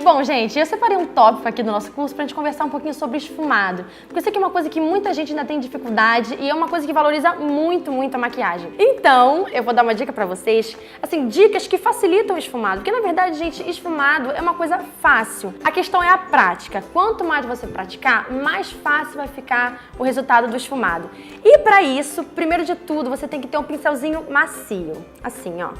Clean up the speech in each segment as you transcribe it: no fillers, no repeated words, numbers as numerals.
Bom, gente, eu separei um tópico aqui do nosso curso pra gente conversar um pouquinho sobre esfumado. Porque eu sei que é uma coisa que muita gente ainda tem dificuldade e é uma coisa que valoriza muito, muito a maquiagem. Então, eu vou dar uma dica pra vocês, assim, dicas que facilitam o esfumado. Porque, na verdade, gente, esfumado é uma coisa fácil. A questão é a prática. Quanto mais você praticar, mais fácil vai ficar o resultado do esfumado. E pra isso, primeiro de tudo, você tem que ter um pincelzinho macio. Assim, ó.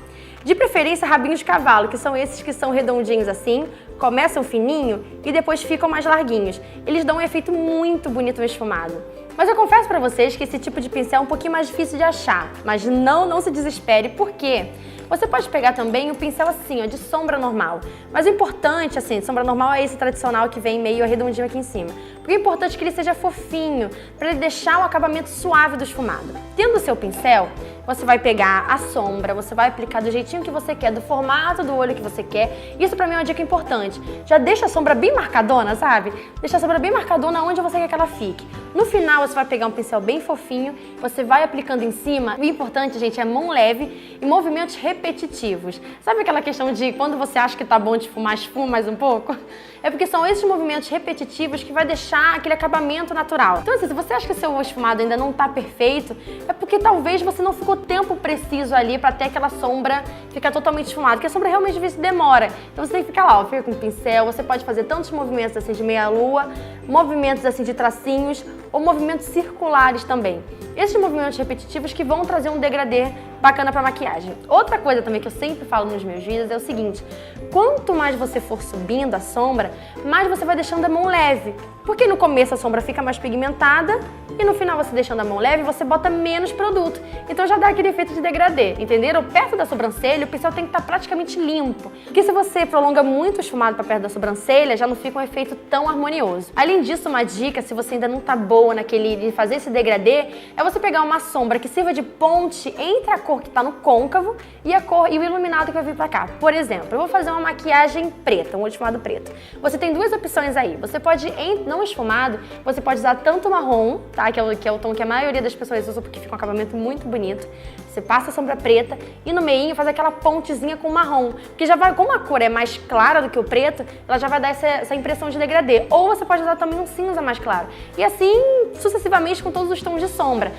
De preferência, rabinhos de cavalo, que são esses que são redondinhos assim, começam fininho e depois ficam mais larguinhos. Eles dão um efeito muito bonito no esfumado. Mas eu confesso pra vocês que esse tipo de pincel é um pouquinho mais difícil de achar. Mas não se desespere, por quê? Você pode pegar também o pincel assim, ó, de sombra normal. Mas o importante, assim, sombra normal é esse tradicional que vem meio arredondinho aqui em cima. Porque o importante é que ele seja fofinho, para ele deixar o acabamento suave do esfumado. Tendo o seu pincel, você vai pegar a sombra, você vai aplicar do jeitinho que você quer, do formato do olho que você quer. Isso pra mim é uma dica importante. Já deixa a sombra bem marcadona, sabe? Deixa a sombra bem marcadona onde você quer que ela fique. No final, você vai pegar um pincel bem fofinho, você vai aplicando em cima. O importante, gente, é mão leve e movimentos repetitivos. Sabe aquela questão de quando você acha que tá bom de esfumar, esfuma mais um pouco? É porque são esses movimentos repetitivos que vai deixar aquele acabamento natural. Então, assim, se você acha que o seu esfumado ainda não tá perfeito, é porque talvez você não ficou tempo preciso ali pra ter aquela sombra ficar totalmente esfumada, porque a sombra realmente às vezes demora. Então você tem que ficar lá, ó, fica com o pincel, você pode fazer tantos movimentos assim de meia-lua, movimentos assim de tracinhos ou movimentos circulares também. Esses movimentos repetitivos que vão trazer um degradê bacana pra maquiagem. Outra coisa também que eu sempre falo nos meus vídeos é o seguinte: quanto mais você for subindo a sombra, mais você vai deixando a mão leve. Porque no começo a sombra fica mais pigmentada e no final você deixando a mão leve, você bota menos produto. Então já dá aquele efeito de degradê, entenderam? Perto da sobrancelha, o pincel tem que estar praticamente limpo. Porque se você prolonga muito o esfumado para perto da sobrancelha, já não fica um efeito tão harmonioso. Além disso, uma dica, se você ainda não tá boa de fazer esse degradê, é você pegar uma sombra que sirva de ponte entre a cor que tá no côncavo e o iluminado que vai vir pra cá. Por exemplo, eu vou fazer uma maquiagem preta, um olho esfumado preto. Você tem duas opções aí. Você pode, não esfumado, você pode usar tanto marrom, tá? Que é o tom que a maioria das pessoas usa porque fica um acabamento muito bonito. Você passa a sombra preta e no meinho faz aquela pontezinha com marrom. Porque já vai, como a cor é mais clara do que o preto, ela já vai dar essa impressão de degradê. Ou você pode usar também um cinza mais claro. E assim, sucessivamente com todos os tons de sombra.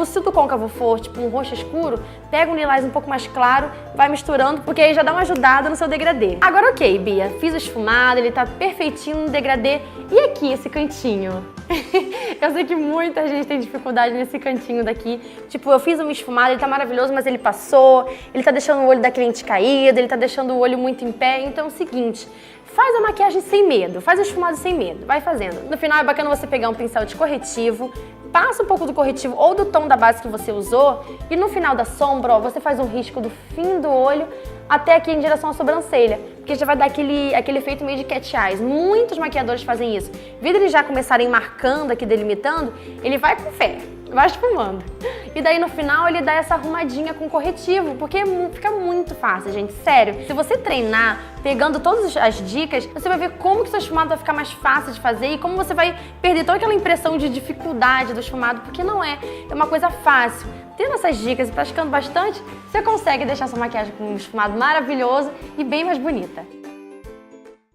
Se o do côncavo for tipo um roxo escuro, pega um lilás um pouco mais claro, vai misturando, porque aí já dá uma ajudada no seu degradê. Agora ok, Bia, fiz o esfumado, ele tá perfeitinho no degradê. E aqui, esse cantinho? Eu sei que muita gente tem dificuldade nesse cantinho daqui. Tipo, eu fiz um esfumado, ele tá maravilhoso, mas ele passou, ele tá deixando o olho da cliente caído, ele tá deixando o olho muito em pé. Então é o seguinte, faz a maquiagem sem medo, faz o esfumado sem medo, vai fazendo. No final é bacana você pegar um pincel de corretivo, passa um pouco do corretivo ou do tom da base que você usou e no final da sombra, ó, você faz um risco do fim do olho até aqui em direção à sobrancelha, porque já vai dar aquele efeito meio de cat eyes. Muitos maquiadores fazem isso. Em vez de eles já começarem marcando aqui, delimitando, ele vai com fé, vai esfumando. E daí no final ele dá essa arrumadinha com corretivo, porque fica muito fácil, gente, sério. Se você treinar pegando todas as dicas, você vai ver como que seu esfumado vai ficar mais fácil de fazer e como você vai perder toda aquela impressão de dificuldade do esfumado, porque não é uma coisa fácil. Tendo essas dicas e praticando bastante, você consegue deixar sua maquiagem com um esfumado maravilhoso e bem mais bonita.